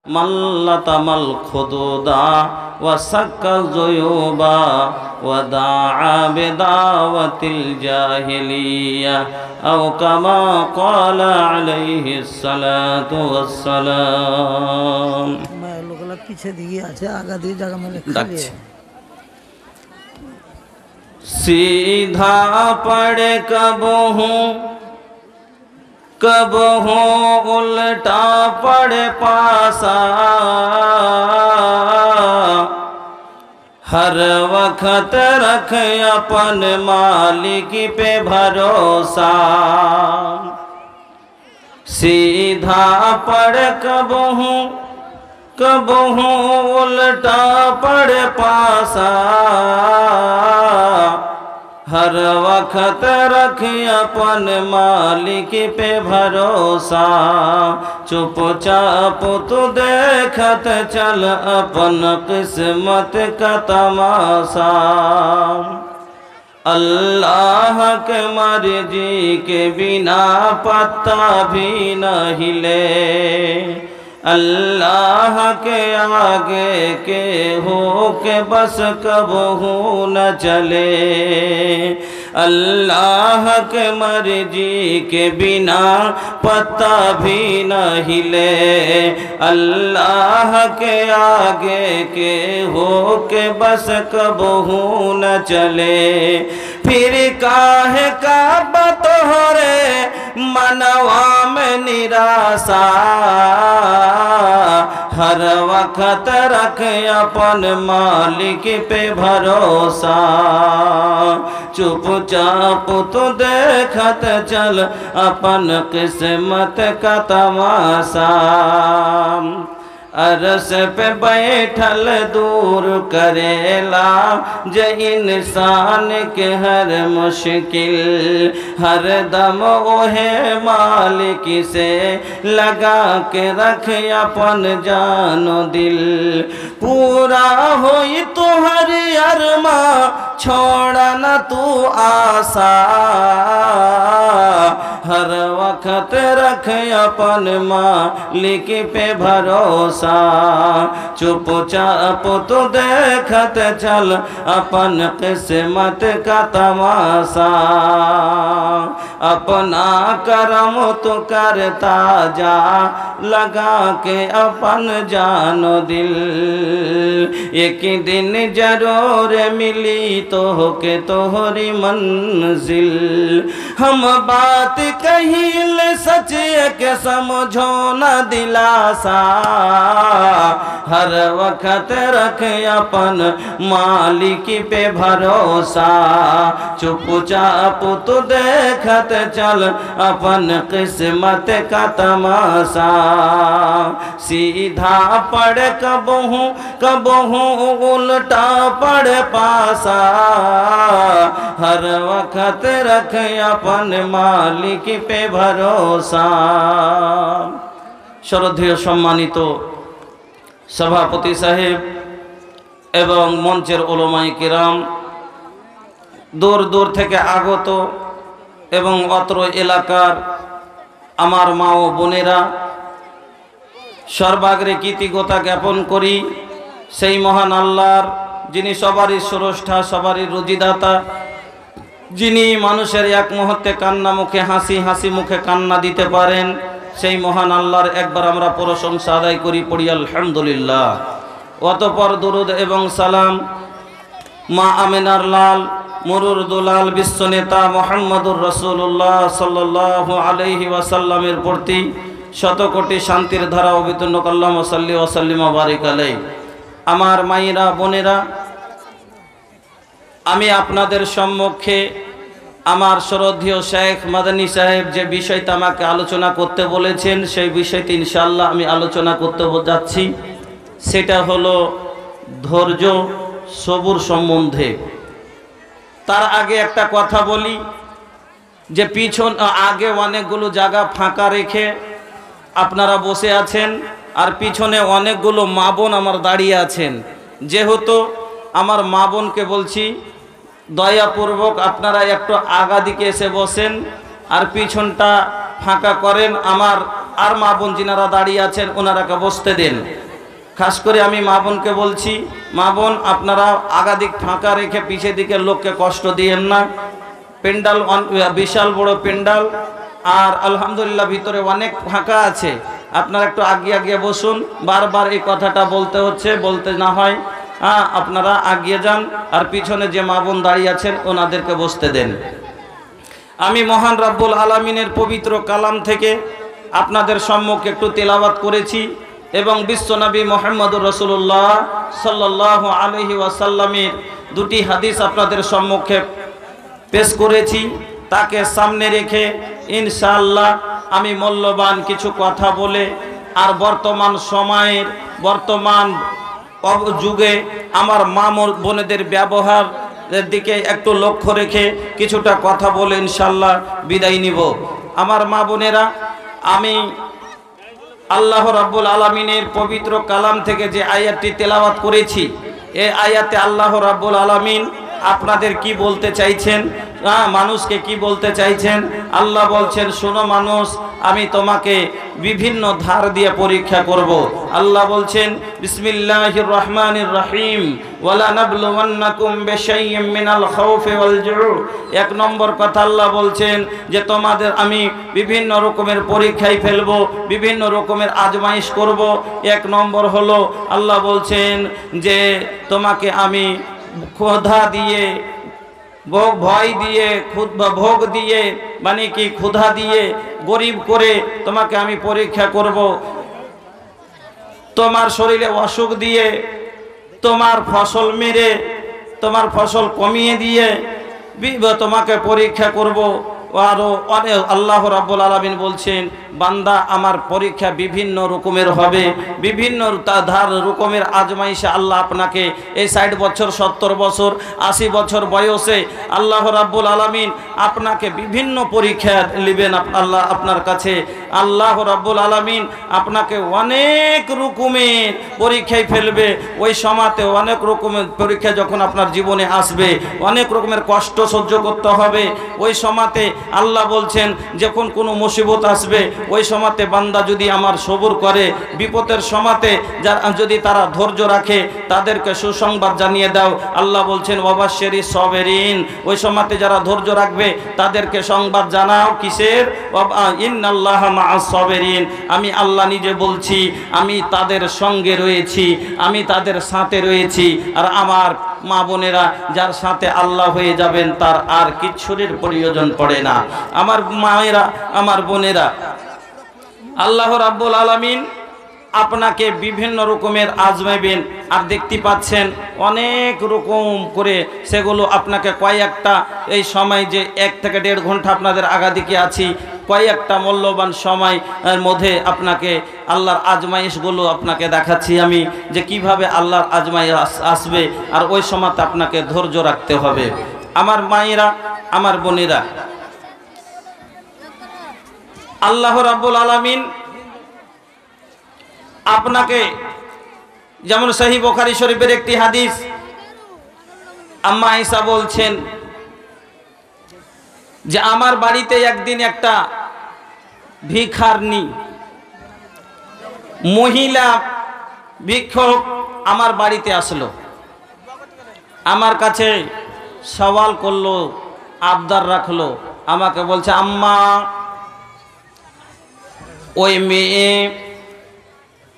मल्लतमल खुदूदा वसक्कल जुयूबा वदाआ बिदावतिल जाहिलिया औ कमा क़ाला अलैहिस्सलातु वस्सलाम। मैं लोग पीछे दिए আছে आगे दी जगह में लिखा है सीधा पड़े कब हो उल्टा पड़े पासा, हर वक्त रख अपन मालिक पे भरोसा। सीधा पड़े कब हो उल्टा पड़े पासा, हर वक्त रख अपन मालिक पे भरोसा। चुपचाप तू देखत चल अपन किस्मत का तमाशा। अल्लाह के मर्जी के बिना पत्ता भी न हिले, अल्लाह के आगे के हो के बस कबहू न चले। अल्लाह के मर्जी के बिना पत्ता भी न हिले, अल्लाह के आगे के हो के बस कबहू न चले। फिर काहे का बतोरे मनवा में निराशा, हर वक्त रख अपन मालिक पे भरोसा। चुपचाप तो देखत चल अपन किस्मत का तमाशा। अरस पे बैठल दूर करेला जे इंसान के हर मुश्किल, हर दम ओहे मालिक से लगा के रख अपन जानो दिल। पूरा होई तुहर अरमा छोड़ा न तू आशा, हर वक्त रख अपन मालिक पे भरोसा। चुपचाप तो देखत चल अपन किस्मत का तमाशा। अपना करम तो करता जा लगा के अपन जानो दिल। एक दिन जरूर मिली तो के तोहरी मंजिल। हम बात कहिल सच के समझो न दिलासा, हर वक्त रख अपन मालिक पे भरोसा। चुपचाप तू देखत चल अपन किस्मत का तमाशा। सीधा पड़ कबहू उल्टा पड़ पासा, हर वक्त रख अपन मालिक पे भरोसा। श्रद्धेय सम्मानित सभापति साहेब एवं मंचेर उलमाए किराम, दूर दूर थेके आगत एवं अत्र एलाकार आमार मा ओ बोनेरा, सर्वाग्रे कृतज्ञता ज्ञापन करी सेई महान आल्लाहर जिनि सबारी स्रष्टा सबारी रुजिदाता, जिनि मानुषेर एक मुहूर्ते कान्ना मुखे हासि हासि मुखे कान्ना दिते पारेन, সেই মহান আল্লাহর একবার আমরা প্রশংসা আদায় করি, পড়ি আলহামদুলিল্লাহ। অতঃপর দুরুদ এবং সালাম মা আমিনার লাল মুরুর দুলাল বিশ্ব নেতা মুহাম্মদুর রাসূলুল্লাহ সাল্লাল্লাহু আলাইহি ওয়াসাল্লামের প্রতি শতকোটি শান্তির ধারা অবিতর্ণ আল্লাহুম্মা সাল্লি ওয়া সাল্লিম ওয়া বারিক আলাইহি। আমার মায়েরা বোনেরা, আমি আপনাদের সম্মুখে আমার শ্রদ্ধেয় শেখ মাদানী সাহেব যে বিষয়টা আমাকে আলোচনা করতে বলেছেন সেই বিষয়টি ইনশাআল্লাহ আমি আলোচনা করতে যাচ্ছি। সেটা হলো ধৈর্য সবুর সম্বন্ধে। তার আগে একটা কথা বলি যে আগে অনেকগুলো জায়গা ফাঁকা রেখে আপনারা বসে আছেন, আর পিছনে অনেকগুলো মা বোন আমার দাঁড়িয়ে আছেন। যেহেতু আমার মা বোনকে বলছি দয়াপূর্বক আপনারা একটু আগা দিকে এসে বসেন আর পিছনটা ফাঁকা করেন। আমার আর মা বোন যিনারা দাঁড়িয়ে আছেন ওনারাকে বসতে দেন। খাস করে আমি মা বোনকে বলছি, মা বোন আপনারা আগাদিক ফাঁকা রেখে পিছের দিকের লোককে কষ্ট দিয়েন না। পেন্ডাল বিশাল বড় পেন্ডাল, আর আলহামদুলিল্লাহ ভিতরে অনেক ফাঁকা আছে, আপনারা একটু আগিয়ে আগিয়ে বসুন। বারবার এই কথাটা বলতে হচ্ছে, বলতে না হয় আপনারা আগিয়ে যান, আর পিছনে যে মা বোন দাঁড়িয়ে আছেন ওনাদেরকে বসতে দেন। আমি মহান রব্বুল আলামিনের পবিত্র কালাম থেকে আপনাদের সম্মুখে একটু তেলাওয়াত করেছি এবং বিশ্বনবী মুহাম্মদুর রাসূলুল্লাহ সাল্লাল্লাহু আলাইহি ওয়াসাল্লামের দুটি হাদিস আপনাদের সম্মুখে পেশ করেছি। তাকে সামনে রেখে ইনশাআল্লাহ আমি মূল্যবান কিছু কথা বলে আর বর্তমান সময়ের বর্তমান যুগে আমার মা বোনেদের ব্যবহার দিকে একটু লক্ষ্য রেখে কিছুটা কথা বলে ইনশাআল্লাহ বিদায় নিব। আমার মা বোনেরা, আমি আল্লাহ রাব্বুল আলামিনের পবিত্র কালাম থেকে যে আয়াতটি তেলাওয়াত করেছি, এই আয়াতে আল্লাহ রাব্বুল আলামিন আপনাদের কি বলতে চাইছেন, মানুষকে কি বলতে চাইছেন? আল্লাহ বলছেন, শোনো মানুষ, আমি তোমাকে বিভিন্ন ধার দিয়ে পরীক্ষা করব। আল্লাহ বলছেন, বিসমিল্লাহির রহমানির রহিম, ওয়ালা নাবলুওয়ান্নাকুম বিশাইইম মিনাল খাউফি ওয়াল জু'। এক নম্বর কথা আল্লাহ বলছেন যে তোমাদের আমি বিভিন্ন রকমের পরীক্ষায় ফেলবো, বিভিন্ন রকমের আজমাইশ করব। এক নম্বর হলো আল্লাহ বলছেন যে তোমাকে আমি ক্ষুধা দিয়ে, ভয় দিয়ে, ভোগ দিয়ে, মানে কি ক্ষুধা দিয়ে, গরিব করে তোমাকে আমি পরীক্ষা করব। তোমার শরীরে অসুখ দিয়ে, তোমার ফসল মেরে, তোমার ফসল কমিয়ে দিয়ে তোমাকে পরীক্ষা করব। আরো অনেক আল্লাহ রাব্বুল আলামিন বলছেন, বান্দা আমার পরীক্ষা বিভিন্ন রকমের হবে, বিভিন্ন রকমের আজমাইশে আল্লাহ আপনাকে এই 60 বছর 70 বছর 80 বছর বয়সে আল্লাহ রাব্বুল আলামিন আপনাকে বিভিন্ন পরীক্ষা নেবেন। আল্লাহ আপনার কাছে আল্লাহ রাব্বুল আলামিন আপনাকে অনেক রকমের পরীক্ষায় ফেলবে। ওই সময়তে অনেক রকমের পরীক্ষা যখন আপনার জীবনে আসবে, অনেক রকমের কষ্ট সহ্য করতে হবে। ওই সময়তে আল্লাহ বলছেন, যখন কোনো মুসিবত আসবে ওই সময়তে বান্দা যদি আমার সবর করে, বিপদের সময়তে যারা যদি তারা ধৈর্য রাখে তাদেরকে সুসংবাদ জানিয়ে দাও। আল্লাহ বলছেন, ওয়াবাশশিরি সাবিরিন, ওই সময়তে যারা ধৈর্য রাখবে তাদেরকে সংবাদ জানাও কিসের? ইন্নাল্লাহা মাআস সাবিরিন। আমি আল্লাহ নিজে বলছি, আমি তাদের সঙ্গে রয়েছি, আমি তাদের সাথে রয়েছি। আর আমার মা বোনেরা, যার সাথে আল্লাহ হয়ে যাবেন তার আর কিচ্ছুর প্রয়োজন পড়ে না। আমার মায়েরা, আমার বোনেরা, আল্লাহ রাব্বুল আলামিন আপনাকে বিভিন্ন রকমের আজমাইবেন। আর দেখতে পাচ্ছেন অনেক রকম করে, সেগুলো আপনাকে কয়েকটা এই সময় যে 1 থেকে 1.5 ঘন্টা আপনাদের আগাদিকে আছি, কয়েকটা মূল্যবান সময়ের মধ্যে আপনাকে আল্লাহর আজমাইশগুলো আপনাকে দেখাচ্ছি আমি, যে কিভাবে আল্লাহর আজমাইশ আসবে। আর ওই সময়তে আপনাকে ধৈর্য রাখতে হবে। আমার মায়েরা, আমার বোনেরা, আল্লাহ রাব্বুল আলামিন আপনাকে, যেমন সহিহ বুখারী শরীফের একটি হাদিস, আম্মা আয়েশা বলছেন যে আমার বাড়িতে একদিন একটা ভিখারিনী মহিলা ভিক্ষুক আমার বাড়িতে আসলো, আমার কাছে সওয়াল করলো, আবদার রাখলো, আমাকে বলছে, আম্মা ওই মেয়ে,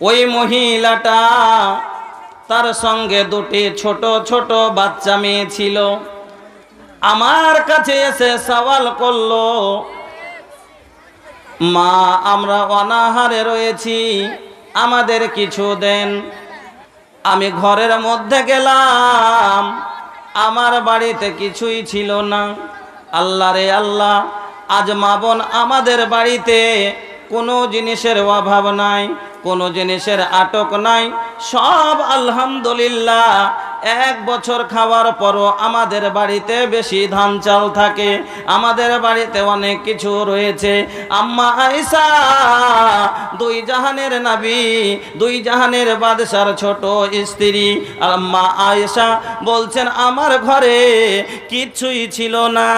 ওই মহিলাটা, তার সঙ্গে 2টি ছোট ছোট বাচ্চা মেয়ে ছিল, আমার কাছে এসে সওয়াল করলো, মা আমরা অনাহারে রয়েছি, আমাদের কিছু দেন। আমি ঘরের মধ্যে গেলাম, আমার বাড়িতে কিছুই ছিল না। আল্লাহ রে আল্লাহ, আজ মা বোন আমাদের বাড়িতে কোনো জিনিসের অভাব নাই, কোনো জিনিসের আটক নাই, সব আলহামদুলিল্লাহ 1 বছর খাওয়ার পরও আমাদের বাড়িতে বেশি ধান চাল থাকে, আমাদের বাড়িতে অনেক কিছু রয়েছে। আম্মা আয়েশা, 2 জাহানের নবী, 2 জাহানের বাদশার ছোট স্ত্রী আম্মা আয়েশা বলছেন আমার ঘরে কিছুই ছিল না,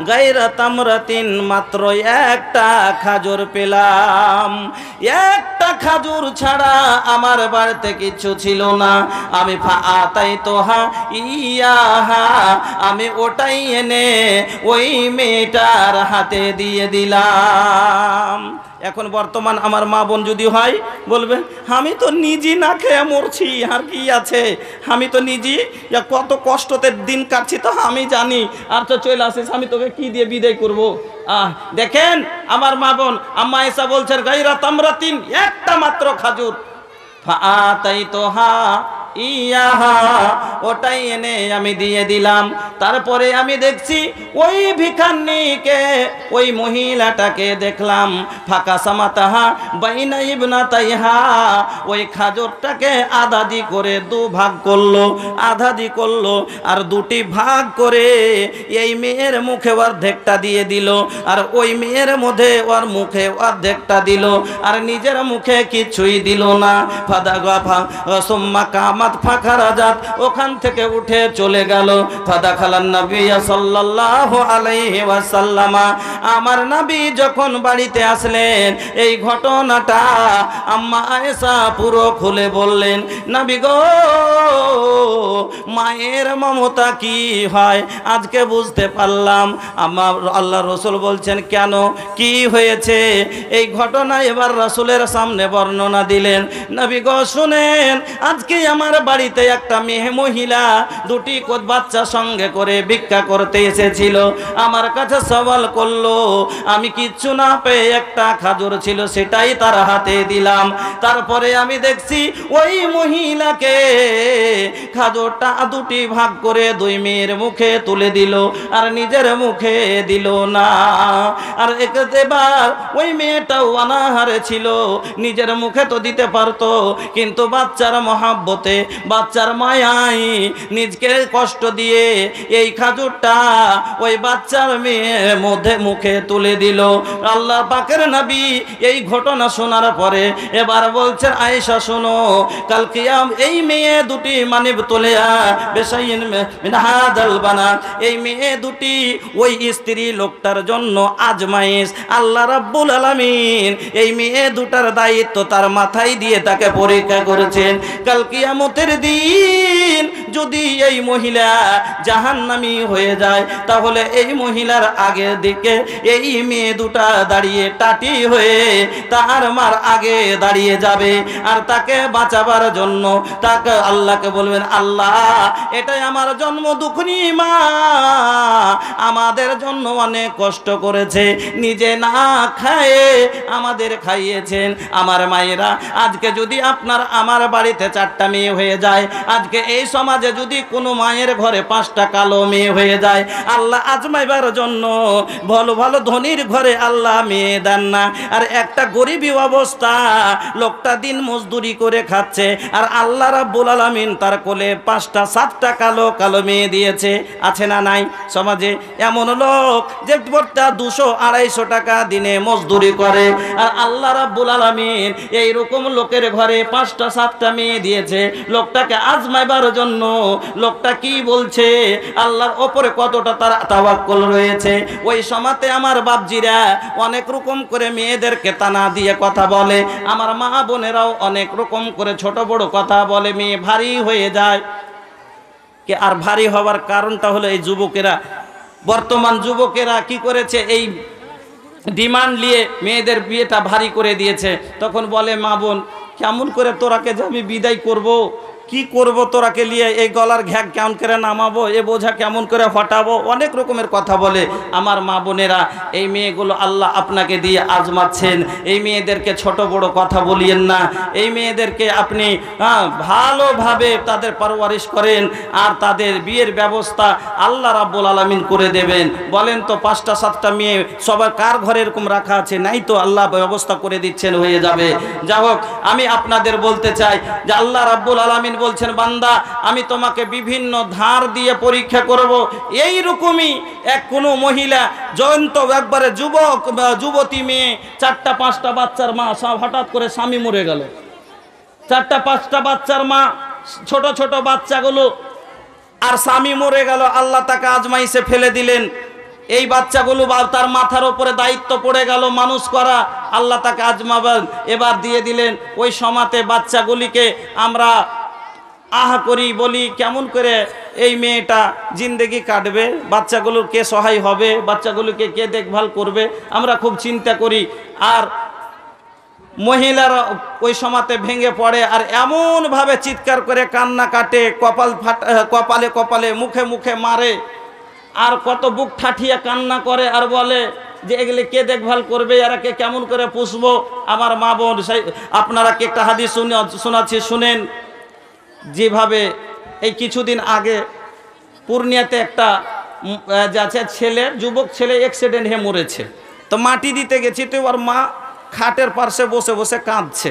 গায়রা তামরাতিন, মাত্র একটা খাজুর পেলাম, একটা খাজুর ছাড়া আমার বাড়িতে কিছু ছিল না। আমি ফাআতাইতুহা ইয়াহা, আমি ওটাই এনে ওই মেয়েটার হাতে দিয়ে দিলাম। এখন বর্তমান আমার মা বোন যদি হয় বলবে আমি তো নিজে না খেয়ে মরছি, আর কি আছে, আমি তো নিজে কত কষ্টতে দিন কাটছি তো আমি জানি, আর তো চলে আসিস, আমি তোকে কি দিয়ে বিদায় করব। দেখেন আমার মা বোন, আম্মা আয়েশা বলছেন গায়রা তামরাতিন, একটা মাত্র খাজুর, ফাআতাইতুহা ইয়াহা, ওটাই এনে আমি দিয়ে দিলাম। তারপরে আমি দেখছি ওই ভিখারিকে, ওই মহিলাটাকে দেখলাম, ফাঁকা সামাতাহা বাইনা ইবনাতাইহা, ওই খাজুরটাকে আধাদি করে 2 ভাগ করলো, আধাদি করলো, আর 2টি ভাগ করে এই মেয়ের মুখে অর্ধেকটা দিয়ে দিল, আর ওই মেয়ের মধ্যে ওর মুখে অর্ধেকটা দিল, আর নিজের মুখে কিছুই দিল না। ফাদাগাফা সুম্মা কামাত ফাখারাজাত, ওখান থেকে উঠে চলে গেল। ফাদাখালান নবী সাল্লাল্লাহু আলাইহি ওয়াসাল্লাম, আমার নবী যখন বাড়িতে আসলেন এই ঘটনাটা আম্মা আয়েশা পুরো খুলে বললেন, নবী গো, মায়ের মমতা কি হয় আজকে বুঝতে পারলাম। আমার আল্লাহ রাসূল বলছেন কেন, কি হয়েছে? এই ঘটনা এবার রাসূলের সামনে বর্ণনা দিলেন। নবী গো শুনেন, আজকে আমার বাড়িতে একটা মেয়ে মহিলা 2টি বাচ্চা সঙ্গে করে ভিক্ষা করতে এসেছিল, আমার কাছে সওয়াল করলো, আমি কিচ্ছু না পেয়ে একটা খাজুর ছিল সেটাই তার হাতে দিলাম। তারপরে আমি দেখছি ওই মহিলাকে খাজুরটা 2টি ভাগ করে 2 মেয়ের মুখে তুলে দিল, আর নিজের মুখে দিল না। আর একবার ওই মেয়েটাও অনাহারে ছিল, নিজের মুখে তো দিতে পারতো, কিন্তু বাচ্চার মহাব্বতে, বাচ্চার মায়ায় নিজকে কষ্ট দিয়ে এই খাজুরটা ওই বাচ্চার মেয়ের মধ্যে মুখে তুলে দিল। আল্লাহ পাকের নবী এই ঘটনা শোনার পরে এবার বলছেন আয়েশা শোনো, কাল কিয়াম এই মেয়ে 2টি মানিব তোলেয়া বেশাইন মিন হাদাল বানাত, এই মেয়ে 2টি ওই স্ত্রী লোকটার জন্য আজমাইশ। আল্লাহ রাব্বুল আলামিন এই মেয়ে 2টার দায়িত্ব তার মাথায় দিয়ে তাকে পরীক্ষা করেছেন। কাল কিয়ামতের দিন যদি এই মহিলা জাহান্নামী হয়ে যায়, তাহলে এই মহিলার আগের দিকে এই মেয়ে 2টা দাঁড়িয়ে টাটি হয়ে তার মার আগে দাঁড়িয়ে যাবে, আর তাকে বাঁচাবার জন্য তাকে আল্লাহকে বলবেন, আল্লাহ এটাই আমার জন্ম দুঃখিনী মা, আমাদের জন্য অনেক কষ্ট করেছে, নিজে না খায়ে আমাদের খাইয়েছেন। আমার মায়েরা, আজকে যদি আপনার আমার বাড়িতে 4টা মেয়ে হয়ে যায়, আজকে এই সমাজে যদি কোনো মায়ের ঘরে 5টা কালো মেয়ে হয়ে যায়, আল্লাহ আজমাইবার জন্য ভালো ভালো ধনীর ঘরে আল্লাহ মেয়ে দেন না, আর একটা গরিবী অবস্থা, লোকটা দিন মজদুরি করে খাচ্ছে, আর আল্লাহ রাব্বুল আলামিন তার কোলে 5টা 7টা কালো কালো মেয়ে দিয়েছে। আছে না নাই সমাজে এমন লোক যে প্রত্যেক 200-250 টাকা দিনে মজদুরি করে, আর আল্লাহ রাব্বুল আলামিন এই রকম লোকের ঘরে 5টা 7টা মেয়ে দিয়েছে লোকটাকে আজমাইবার জন্য। লোকটা কি বলছে, আল্লাহর ওপরে কতটা তার তাওয়াক্কুল রয়েছে। ওই সময়তে আমার বাপজিরা অনেক রকম করে মেয়েদেরকে তানা দিয়ে কথা বলে, আমার মা বোনেরাও অনেক রকম করে ছোট বড় কথা বলে, মেয়ে ভারী হয়ে যায়। কে আর ভারী হওয়ার কারণটা হলো এই যুবকেরা, বর্তমান যুবকেরা কি করেছে, এই ডিমান্ড নিয়ে মেয়েদের বিয়েটা ভারী করে দিয়েছে। তখন বলে মা বোন, কেমন করে তোরাকে যে আমি বিদায় করব, কি করব, তোরাকে নিয়ে এই গলার ঘ্যাক কেমন করে নামাবো, এ বোঝা কেমন করে হটাবো, অনেক রকমের কথা বলে। আমার মা বোনেরা, এই মেয়েগুলো আল্লাহ আপনাকে দিয়ে আজমাচ্ছেন, এই মেয়েদেরকে ছোট বড় কথা বলিয়েন না, এই মেয়েদেরকে আপনি ভালোভাবে তাদের পরওয়ারিশ করেন, আর তাদের বিয়ের ব্যবস্থা আল্লাহ রাব্বুল আলামিন করে দেবেন। বলেন তো 5টা 7টা মেয়ে সবার কার ঘরে এরকম রাখা আছে? নাই তো, আল্লাহ ব্যবস্থা করে দিচ্ছেন, হয়ে যাবে। যাই হোক, আমি আপনাদের বলতে চাই যে আল্লাহ রাব্বুল আলামিন আলামিন বলছেন, বান্দা আমি তোমাকে বিভিন্ন ধার দিয়ে পরীক্ষা করব। এই রকমই কোনো মহিলা জয়ন্ত একবারে যুবক যুবতী মেয়ে, 4টা 5টা বাচ্চার মা, সব হঠাৎ করে স্বামী মরে গেল। 4টা 5টা বাচ্চার মা, ছোট ছোট বাচ্চাগুলো, আর স্বামী মরে গেল। আল্লাহ তাকে আজমাইশে ফেলে দিলেন। এই বাচ্চাগুলো তার মাথার উপরে দায়িত্ব পড়ে গেল মানুষ করা। আল্লাহ তাকে আজমাবেন এবার দিয়ে দিলেন। ওই সমাতে বাচ্চাগুলিকে আমরা আহা করি, বলি কেমন করে এই মেয়েটা জিন্দেগি কাটবে, বাচ্চাগুলোর কে সহায় হবে, বাচ্চাগুলোকে কে দেখভাল করবে, আমরা খুব চিন্তা করি। আর মহিলারা ওই সমাতে ভেঙে পড়ে আর এমনভাবে চিৎকার করে কান্না কাটে, কপালে কপালে মুখে মুখে মারে, আর কত বুক ঠাঠিয়ে কান্না করে আর বলে যে এগুলি কে দেখভাল করবে, এরাকে কেমন করে পুষবো। আমার মা বোন, আপনারা কি একটা হাদিস শোনাচ্ছি, শুনেন। যেভাবে এই কিছুদিন আগে পূর্ণিয়াতে একটা যাচ্ছে ছেলে, যুবক ছেলে অ্যাক্সিডেন্ট হয়ে মরেছে। তো মাটি দিতে গেছি, তো ওর মা খাটের পাশে বসে বসে কাঁদছে।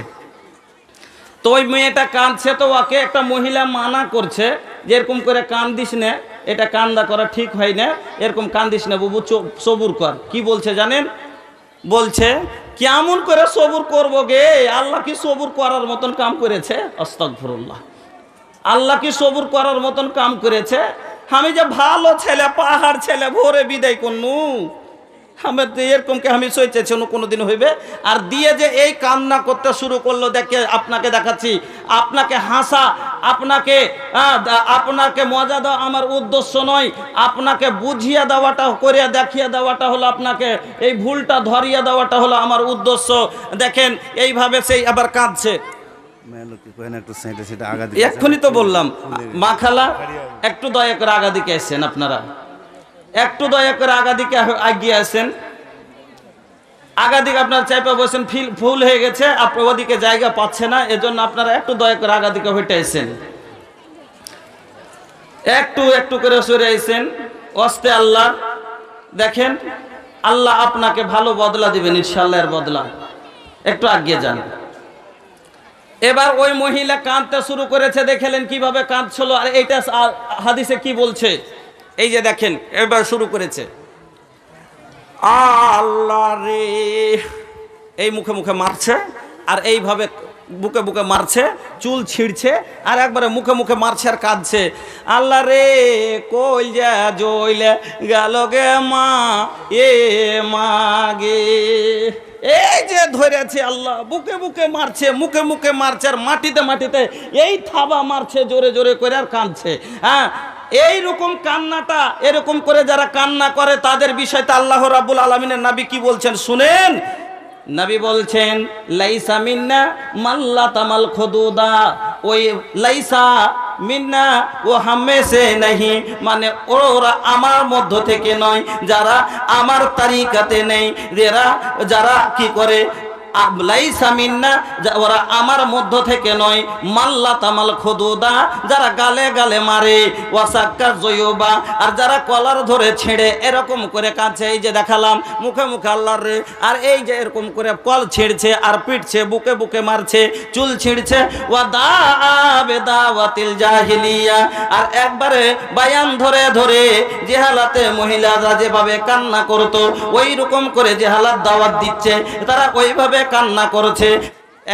তো ওই মেয়েটা কাঁদছে, তো ওকে একটা মহিলা মানা করছে যে এরকম করে কান্দিস না, এটা কান্দা করা ঠিক হয় না, এরকম কান্দিস না বাবু, সবুর কর। কি বলছে জানেন? বলছে কেমন করে সবুর করবো গে, আল্লাহ কি সবুর করার মতন কাম করেছে? আস্তাগফিরুল্লাহ। আল্লাহ কি সবুর করার মতন কাম করেছে? আমি যে ভালো ছেলে, পাহাড় ছেলে, ভোরে বিদায় করনু, আমার এরকমকে আমি সইতেছি কোনোদিন হইবে। আর দিয়ে যে এই কান্না করতে শুরু করলো, দেখে আপনাকে দেখাচ্ছি, আপনাকে হাসা, আপনাকে মজা দেওয়া আমার উদ্দেশ্য নয়, আপনাকে বুঝিয়ে দেওয়াটা, করে দেখিয়ে দেওয়াটা হলো, আপনাকে এই ভুলটা ধরিয়ে দেওয়াটা হলো আমার উদ্দেশ্য। দেখেন এইভাবে সেই আবার কাঁদছে। এক্ষুনি তো বললাম, মা খালা একটু দয়া করে আগা দিকে এসেছেন, আপনারা একটু দয়া করে আগা দিকে এগিয়ে আসেন। আগা দিকে আপনারা চাইপা বসেন, ফুল হয়ে গেছে, আপনার ওদিকে জায়গা পাচ্ছে না, এজন্য আপনারা একটু দয়া করে আগা দিকে হেঁটে আসেন, একটু একটু করে সরে আসেন। অস্তে আল্লাহ, দেখেন আল্লাহ আপনাকে ভালো বদলা দিবেন ইনশাআল্লাহ, এর বদলা। একটু এগিয়ে যান। এবার ওই মহিলা কাঁদতে শুরু করেছে, দেখলেন কিভাবে কাঁদছিল। আর এইটা হাদিসে কি বলছে, এই যে দেখেন, এবার শুরু করেছে, আল্লাহ রে, এই মুখে মুখে মারছে, আর এইভাবে বুকে বুকে মারছে, চুল ছিঁড়ছে, আর একবারে মুখে মুখে মারছে আর কাঁদছে। আল্লাহ রে কই যা জইলে গেল গে মা, এ মা গে, এই যে ধরেছে আল্লাহ, বুকে বুকে মারছে, মুখে মুখে মারছে, আর মাটিতে মাটিতে এই থাবা মারছে জোরে জোরে করে, আর কাঁদছে। হ্যাঁ, এইরকম কান্নাটা, এরকম করে যারা কান্না করে তাদের বিষয়টা আল্লাহ রাব্বুল আলামিনের নবী কি বলছেন শুনেন। নবী বলছেন, লাইসা মিন্না মাল্লা তামাল খুদুদা, ওই লাইসা মিন্না ও হামে সে নাহি, মানে ওরা আমার মধ্য থেকে নয়, যারা আমার তারিকাতে নেই, যারা কি করে, লাইসা মিন্না, ওরা আমার মধ্য থেকে নয়, মাল্লা তামাল খুদুদা, যারা গালে গালে মারে, ওয়াসাক্কা জয়ুবা, আর যারা কলার ধরে ছেড়ে এরকম করে কাছে, এই যে দেখালাম মুখে মুখে আল্লাহর রে, আর এই যে এরকম করে কল ছিঁড়ছে আর পিটছে, বুকে বুকে মারছে, চুল ছিঁড়ছে, ওয়া দাওয়াতিল জাহিলিয়া, আর একবারে বায়ান ধরে ধরে জেহালাতে মহিলারা যেভাবে কান্না করতো ওই রকম করে জেহালাত দাওয়াত দিচ্ছে, তারা ওইভাবে কান্না করছে।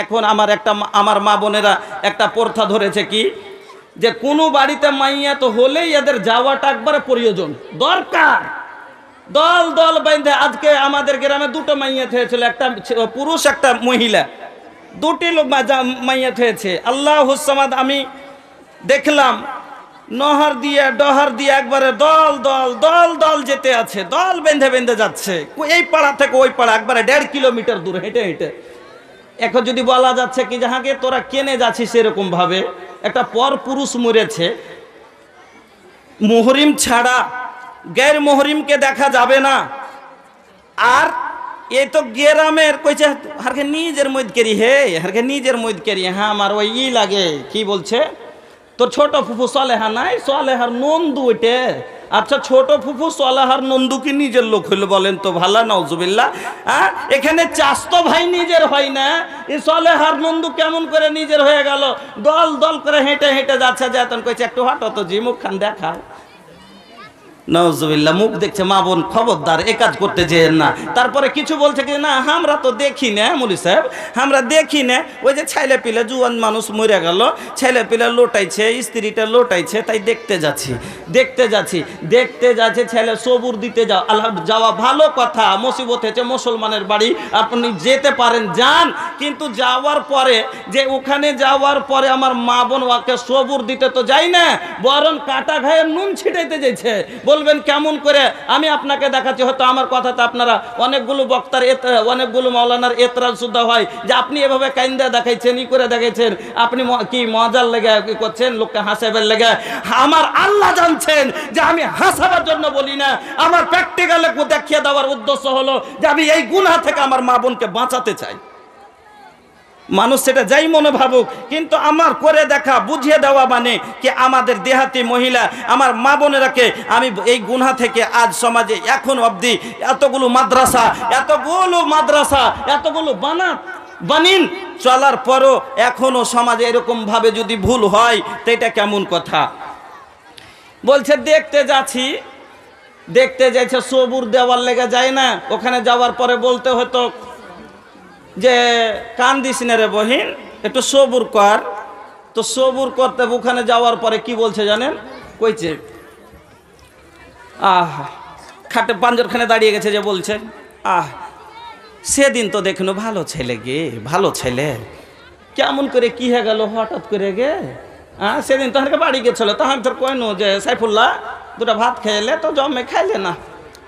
এখন আমার মা বোনেরা একটা প্রথা ধরেছে কি, যে কোনো বাড়িতে মাইয়া তো হলেই এদের যাওয়াটা একবারে প্রয়োজন, দরকার, দল দল বেঁধে। আজকে আমাদের গ্রামে 2টো মাইয়া হয়েছিল, একটা পুরুষ একটা মহিলা, 2টি লোক মাইয়া হয়েছে। আল্লাহ হুসামাদ, আমি দেখলাম নহর দিয়ে ডহর দিয়ে একবারে দল দল দল দল যেতে আছে, দল বেঁধে বেঁধে যাচ্ছে, এই পাড়া থেকে ওই পাড়া, একবারে 1.5 কিলোমিটার দূর হেঁটে হেঁটে। এখন যদি বলা যাচ্ছে কি যাহাকে তোরা কেনে যাচ্ছিস, সেরকম ভাবে একটা পর পুরুষ মরেছে, মুহরিম ছাড়া গैर মুহরিমকে দেখা যাবে না। আর এই তো গ্রামের কইছে হারকে নিজের মইদ করি, হে হারকে নিজের মইদ করি, হ্যাঁ আমার ওই ই লাগে, কি বলছে তোর ছোট ফুফু সলেহা নাই, সলেহার নন্দু ওইটে, আচ্ছা ছোট ফুফু সলাহার নন্দু কি নিজের লোক হইলো বলেন তো ভালা নাউজুবিল্লাহ। হ্যাঁ এখানে চাস্তো ভাই নিজের হয় না, এই সলেহার নন্দু কেমন করে নিজের হয়ে গেল? দল দল করে হেঁটে হেঁটে যাচ্ছে, যেতন কইছে একটু হাঁটো তো জি মুখ খান দেখাও। নাউজুবিল্লাহ, মুখ দেখছে মা বোন খবরদার এ কাজ করতে যেন না। তারপরে কিছু বলছে কি না আমরা তো দেখি না মুলি সাহেব, আমরা দেখি না, ওই যে ছেলে পিলে জুয়ান মানুষ মরে গেল, ছেলে পিলে লোটাইছে, স্ত্রীটা লোটাইছে, তাই দেখতে যাচ্ছি দেখতে যাচ্ছি দেখতে যাচ্ছে। ছেলে সবুর দিতে যাও, আল্লাহ যাওয়া ভালো কথা, মুসিবত হয়েছে মুসলমানের বাড়ি, আপনি যেতে পারেন যান, কিন্তু যাওয়ার পরে যে ওখানে যাওয়ার পরে আমার মা বোন ওকে সবুর দিতে তো যাই না, বরং কাটা ঘায়ে নুন ছিটাইতে যাইছে। বলবেন কেমন করে? আমি আপনাকে দেখাচ্ছি, হয়তো আমার কথাতে আপনারা অনেকগুলো বক্তার অনেকগুলো মাওলানার এতরাজ সুদ্ধা হয় যে আপনি এভাবে কাইন্দা দেখাইছেন, ই করে দেখাইছেন, আপনি কি মজার লেগে কি করছেন, লোককে হাসাবার লেগে। আমার আল্লাহ জানছেন যে আমি হাসাবার জন্য বলি না, আমার প্র্যাকটিক্যালে দেখিয়ে দেওয়ার উদ্দেশ্য হলো যে আমি এই গুনাহ থেকে আমার মা বোনকে বাঁচাতে চাই। মানুষ সেটা যাই মনে ভাবুক, কিন্তু আমার করে দেখা বুঝিয়ে দেওয়া মানে কি আমাদের দেহাতি মহিলা আমার মা বোনেরাকে আমি এই গুনাহ থেকে আজ সমাজে এখন অবধি এতগুলো মাদ্রাসা এতগুলো বানিন চলার পরও এখনো সমাজে এরকম ভাবে যদি ভুল হয় তো এটা কেমন কথা? বলছে দেখতে যাচ্ছে সবুর দেওয়ার লেগে যায় না, ওখানে যাওয়ার পরে বলতে হতো যে কান দিস না রে বহিন, একটু সবুর কর। তো সবুর করতে ওখানে যাওয়ার পরে কি বলছে জানেন? কইছে খাটে পাঞ্জরখানে দাঁড়িয়ে গেছে, যে বলছে সেদিন তো দেখনো ভালো ছেলে গে, ভালো ছেলে, কেমন করে কি হয়ে গেল হঠাৎ করে গে? সেদিন তোহারকে বাড়ি গেছিল, তখন তোর কইনো যে সাইফুল্লাহ দুটা ভাত খাইলে তো জমে খাইলে না,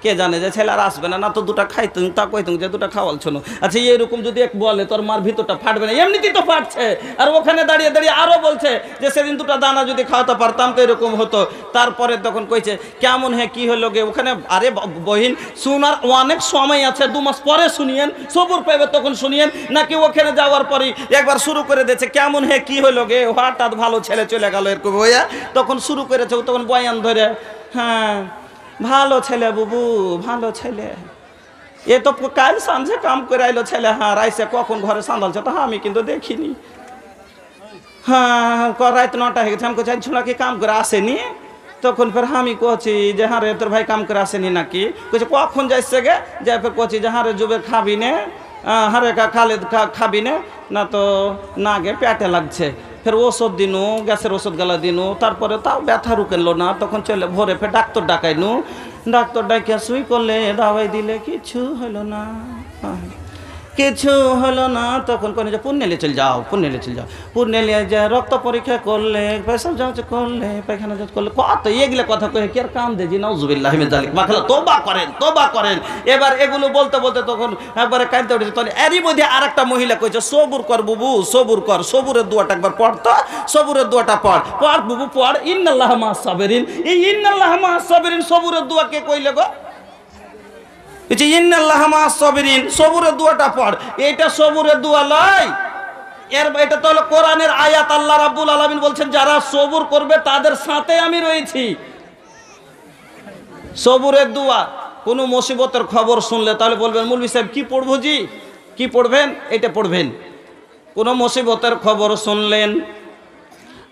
কে জানে যে ছেলে আর আসবে না, না তো দুটা খাইতুম, তা কইতুম যে দুটা খাওয়াল ছোনো। আচ্ছা এরকম যদি এক বলে তোর মার ভিতরটা ফাটবে না? এমনিতেই তো ফাটছে। আর ওখানে দাঁড়িয়ে দাঁড়িয়ে আরো বলছে যে সেদিন দুটা দানা যদি খাওয়াতে পারতাম তো এরকম হতো। তারপরে তখন কইছে কেমন হ্যাঁ কি হলো গে ওখানে? আরে বহিন শোনার অনেক সময় আছে, 2 মাস পরে শুনিয়েন, সবুর পাইবে তখন শুনিয়েন, নাকি ওখানে যাওয়ার পরই একবার শুরু করে দিয়েছে কেমন হ্যাঁ কি হলো গে, হঠাৎ ভালো ছেলে চলে গেল এরকম হইয়া তখন শুরু করেছে, তখন বয়ান ধরে হ্যাঁ ভালো ছেলে বুবু, ভালো ছেলে, এ তো কাল সাঁঝে কাম করে আইলো ছেলে, হ্যাঁ রাইসে কখন ঘরে সাঁধালছে তো আমি কিন্তু দেখিনি, হ্যাঁ রাত 9টা হয়ে গেছে, আমি কোথায় ছোড়া কি কাম করে আসেনি? তখন ফের আমি কছি যে হ্যাঁ রে তোর ভাই কাম করে আসেনি নাকি? কইছে কখন যাইছে গে? যাই ফের কছি যে হ্যাঁ রে জুবের খাবি নে, হারে খালেদ খাবি নে, না তো না গে পেটে লাগছে। ফের ওষুধ দিনু, গ্যাসের ওষুধ গালা দিনু, তারপরে তাও ব্যথা রুকেনলো না, তখন চলে ভোরে ফের ডাক্তার ডাকাইনু, ডাক্তার ডাকিয়া সুই করলে দাওয়াই দিলে কিছু হলো না, কিছু হলো না। তখন কোন যে পুণ্যেলে চলে যাও, পুণ্যেলে চলে যাও, পুণ্যেলে যে রক্ত পরীক্ষা করলে, পেশাব যাওয়া করলে, পায়খানা যাওয়া করলে, কত এগুলো কথা কয়ে কি আর কাম দেজি নাউজুবিল্লাহ মিন যালিক, মাখালা তোবা করেন। এবার এগুলো বলতে বলতে তখন একবারে কাঁদতে উঠেছে। তখন এরই মধ্যে আর একটা মহিলা কইছে সবুর কর বুবু, সবুর কর, সবুরের দোয়াটা একবার পড় তো, সবুরের দোয়াটা পড় বুবু পড়, ইন্নাল্লাহ মা'আস সাবিরিন। এই ইন্নাল্লাহ মা'আস সাবিরিন সবুরের দোয়া কে কইলে গো? ইন্নাল্লাহ মা'আস সাবিরিন, সবুরের দোয়াটা পড়। এটা সবুরের দোয়া লয়, এটা তো হলো কোরআনের আয়াত। আল্লাহ রাব্বুল আলামিন বলছেন যারা সবুর করবে তাদের সাথে আমি রয়েছি। সবুরের দোয়া। কোনো মুসিবতের খবর শুনলে তাহলে বলবেন মৌলভী সাহেব কি পড়বো জি, কি পড়বেন? এটা পড়বেন। কোনো মুসিবতের খবর শুনলেন,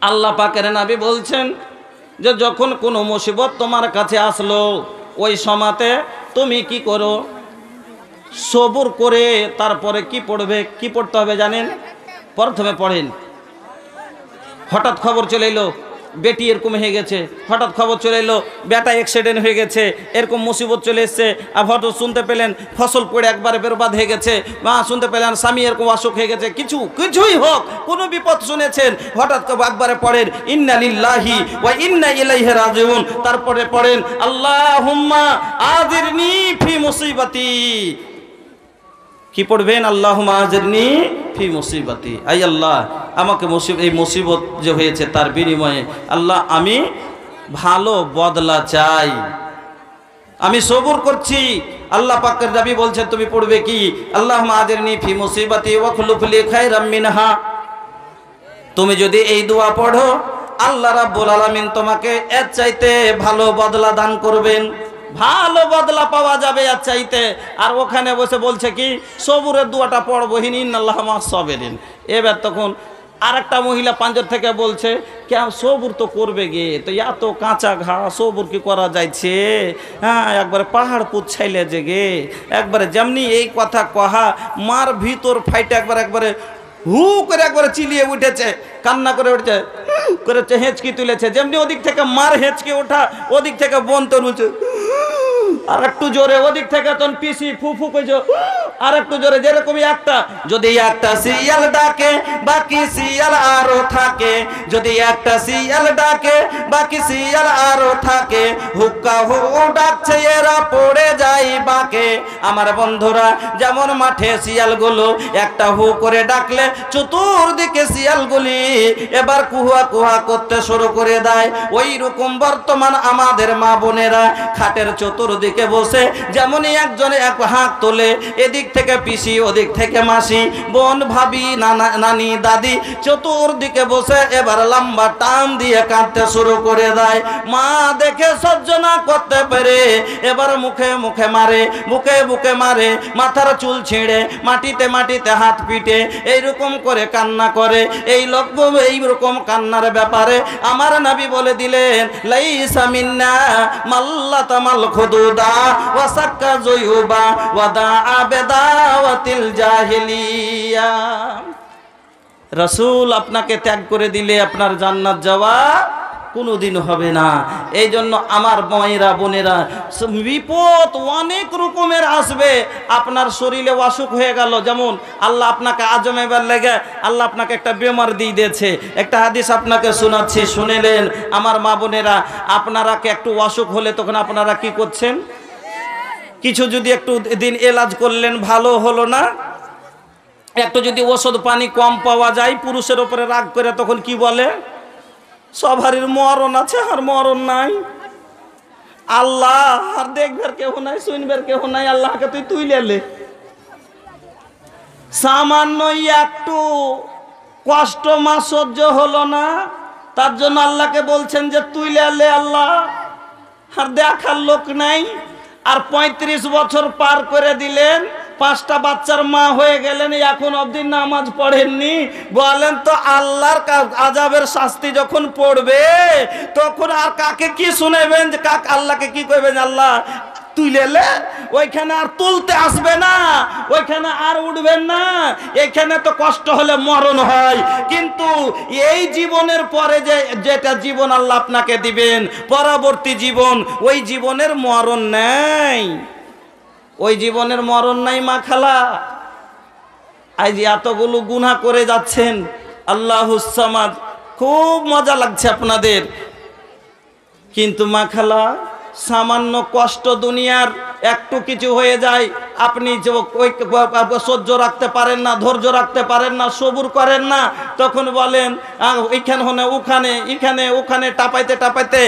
আল্লাহ পাকের নবী বলছেন যে যখন কোনো মুসিবত তোমার কাছে আসলো ওই সময়তে তুমি কি করো? সবুর করে তারপরে কি পড়বে? কি পড়তে হবে জানেন? প্রথমে পড়েন হঠাৎ খবর চলে এলো বেটি এরকম হয়ে গেছে, হঠাৎ খবর চলে এলো বেটা অ্যাক্সিডেন্ট হয়ে গেছে, এরকম মুসিবত চলে এসছে। আর হঠাৎ শুনতে পেলেন ফসল পড়ে একবারে বেরবাদ হয়ে গেছে, বা শুনতে পেলেন স্বামী এরকম অসুখ হয়ে গেছে, কিছুই হোক কোনো বিপদ শুনেছেন, হঠাৎ একবারে পড়েন ইন্না লিল্লাহি ওয়া ইন্না ইলাইহি রাজিউন। তারপরে পড়েন আল্লাহুম্মা আজিরনি ফি মুসিবাতি। কি পড়বেন? আল্লাহুম্মা আজিরনি ফি মুসিবাতি, আই আল্লাহ আমাকে এই মুসিবত যে হয়েছে তার বিনিময়ে আল্লাহ আমি ভালো বদলা চাই, আমি সবুর করছি। আল্লাহ পাকের নবী বলছেন তুমি পড়বে কি? আল্লাহুম্মা আজিরনি ফি মুসিবাতি ওয়াখলুফ লি খায়রাম মিনহা। তুমি যদি এই দোয়া পড়ো আল্লাহ রাব্বুল আলামিন তোমাকে এর চাইতে ভালো বদলা দান করবেন, ভালো বদলা পাওয়া যাবে এর চাইতে। আর ওখানে বসে বলছে কি সবুরের দুয়াটা পড়বো, ইন্নাল্লাহ মা'আস সাবিরিন। এবার তখন আর একটা মহিলা পাঞ্জর থেকে বলছে কেন সবুর তো করবে গে, তো এত কাঁচা ঘাস সবুর কি করা যাইছে? হ্যাঁ, একবারে পাহাড় পুচ্ছাইলে যে গে, একবারে যেমনি এই কথা কহা মার ভিতর ফাইটে একবারে হু করে একবারে চিলিয়ে উঠেছে, কান্না করে উঠেছে, করেছে, হেঁচকি তুলেছে। যেমনি ওদিক থেকে মার হেঁচকি ওঠা, ওদিক থেকে বোন তো বলছে আর একটু জোরে, ওদিক থেকে তখন পিসি ফুফু কইছো আর একটু জোরে। যেরকমই একটা যদি একটা শিয়াল ডাকে বাকি শিয়াল আরো থাকে, যদি একটা শিয়াল ডাকে বাকি শিয়াল আরো থাকে, হুক্কা হু ডাকছে এরা পড়ে যায় বাকে। আমার বন্ধুরা, যেমন মাঠে শিয়ালগুলো একটা হু করে ডাকলে চতুর্দিকে শিয়ালগুলি এবার কুহা কুহা করতে শুরু করে দেয়, ওই রকম বর্তমান আমাদের মা বোনেরা খাটের চতুর্দিকে বসে যেমনই একজনে এক হাত তোলে, এদিক থেকে পিসি ওদিক থেকে মাসি, বোন ভাবি নানি দাদি চতুর্দিকে বসে এবার লম্বা টান দিয়ে কাঁদতে শুরু করে দেয়। মা দেখে সহ্য না করতে পেরে এবার মুখে মুখে মারে, বুকে বুকে মারে, মাথার চুল ছিঁড়ে মাটিতে মাটিতে হাত পিটে এইরকম করে কান্না করে। এই লোক এইরকম কান্নার ব্যাপারে আমার নবী বলে দিলেন লাইসা মিন্না মাল্লাতা মাল খুদুদা ওয়া সাক্কা জুয়ুবা ওয়া দাআ বিদাওয়াতিল জাহিলিয়া। রাসূল আপনাকে ত্যাগ করে দিলে আপনার জান্নাত যাওয়া কোনোদিন হবে না। এই জন্য আমার মায়েরা বোনেরা, বিপদ অনেক রকমের আসবে। আপনার শরীরে অসুখ হয়ে গেল, যেমন আল্লাহ আপনাকে আজমাইবার লেগে আল্লাহ আপনাকে একটা বেমার দিয়ে দিয়েছে। একটা হাদিস আপনাকে শোনাচ্ছি, শুনেলেন আমার মা বোনেরা। আপনারা একটু অসুখ হলে তখন আপনারা কি করছেন? কিছু যদি একটু দিন এলাজ করলেন, ভালো হলো না, একটু যদি ওষুধ পানি কম পাওয়া যায়, পুরুষের উপরে রাগ করে তখন কি বলে? সবারই মরণ আছে আর মরণ নাই। আল্লাহ আর দেখবার কেউ নাই, শুনবার কেউ নাই, আল্লাহকে তুই তুইলে লে। সামান্য একটু কষ্ট মা সহ্য হলো না, তার জন্য আল্লাহকে বলছেন যে তুইলে লে আল্লাহ, আর দেখার লোক নাই। আর 35 বছর পার করে দিলেন, 5টা বাচ্চার মা হয়ে গেলেন, এখন অবধি নামাজ পড়েননি। বলেন তো আল্লাহর আযাবের শাস্তি যখন পড়বে তখন আর কাকে কি শুনেবেন? যে কাক আল্লাহকে কি কইবেন? আল্লাহ তুইলেলে, ওইখানে আর তুলতে আসবে না, ওইখানে আর উঠবেন না। এখানে তো কষ্ট হলে মরণ হয়, কিন্তু এই জীবনের পরে যেটা জীবন আল্লাহ আপনাকে দিবেন, পরবর্তী জীবন, ওই জীবনের মরণ নেই, ওই জীবনের মরণ নাই মা খালা। আজ এতগুলো গুনাহ করে যাচ্ছেন, আল্লাহুস সামাদ, খুব মজা লাগছে আপনাদের, কিন্তু মা খালা সামান্য কষ্ট দুনিয়ার একটু কিছু হয়ে যায়, আপনি সহ্য রাখতে পারেন না, ধৈর্য রাখতে পারেন না, সবুর করেন না, তখন বলেন এইখানে ওখানে এখানে ওখানে টাপাইতে টাপাইতে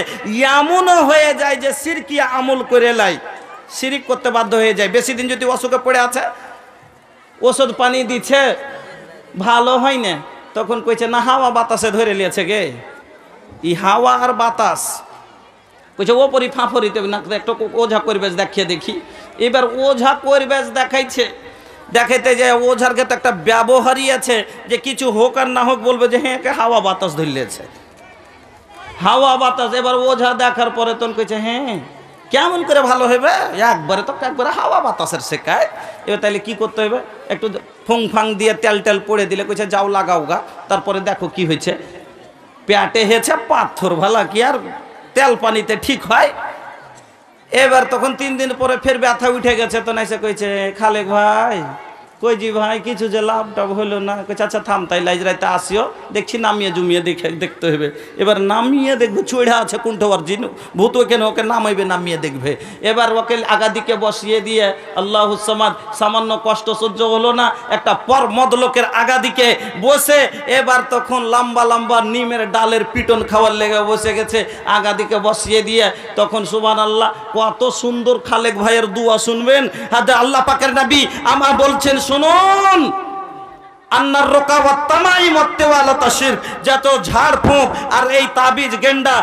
এমনও হয়ে যায় যে শিরকি আমল করে লাই, শিরিক করতে বাধ্য হয়ে যায়। বেশি দিন যদি অসুখে পড়ে আছে, ওষুধ পানি দিচ্ছে, ভালো হয় না, তখন কইছে না হাওয়া বাতাসে ধরে লিয়েছে গে। ই হাওয়া আর বাতাস কইছে ওপরি ফাঁফরিতে না, একটু ওঝা পরিবেশ দেখিয়ে দেখি। এবার ওঝা পরিবেশ দেখাইছে, দেখাইতে যে ওঝার ক্ষেত্রে একটা ব্যবহারই আছে যে কিছু হোক আর না হোক বলবে যে হ্যাঁ হাওয়া বাতাস ধরলেছে, হাওয়া বাতাস। এবার ওঝা দেখার পরে তখন কইছে হ্যাঁ কেমন করে ভালো হবে, একবারে তো একবারে হাওয়া বাতাসের শেখায়। এবার তাহলে কি করতে হবে? একটু ফুং ফাং দিয়ে তেল টেল পড়ে দিলে কইছে যাও লাগাও গা, তারপরে দেখো কি হয়েছে। পেটে হেছে পাথর, ভালা কি আর তেল পানিতে ঠিক হয়? এবার তখন 3 দিন পরে ফের ব্যথা উঠে গেছে, তো নাইসে কইছে খালেক ভাই, কই জি ভাই কিছু যে লাভ টাভ হলো না। কইছে আচ্ছা থাম, তাই লাইজ রাইতে আসিও, দেখছি নামিয়ে জুমিয়ে দেখতে হবে। এবার নামিয়ে দেখবো চড়া আছে কুণ্ঠবার জিন ভূত, ওখানে ওকে নামাইবে, নামিয়ে দেখবে। এবার ওকে আগাদিকে বসিয়ে দিয়ে আল্লাহুস সামাদ, সামান্য কষ্ট সহ্য হলো না, একটা পর মদলোকের আগাদিকে বসে এবার তখন লম্বা লম্বা নিমের ডালের পিটন খাওয়ার লেগে বসে গেছে। আগাদিকে বসিয়ে দিয়ে তখন সুবহানাল্লাহ, কত সুন্দর খালেক ভাইয়ের দুয়া শুনবেন। হাতে আল্লাহ পাকের নবী আমার বলছেন শুনুন, আন্নার রোকা ওয়াত তামাইম ওয়াত তাওয়ালাতা শিরক, যত ঝাড় ফুঁক আর এই তাবিজ গেন্ডা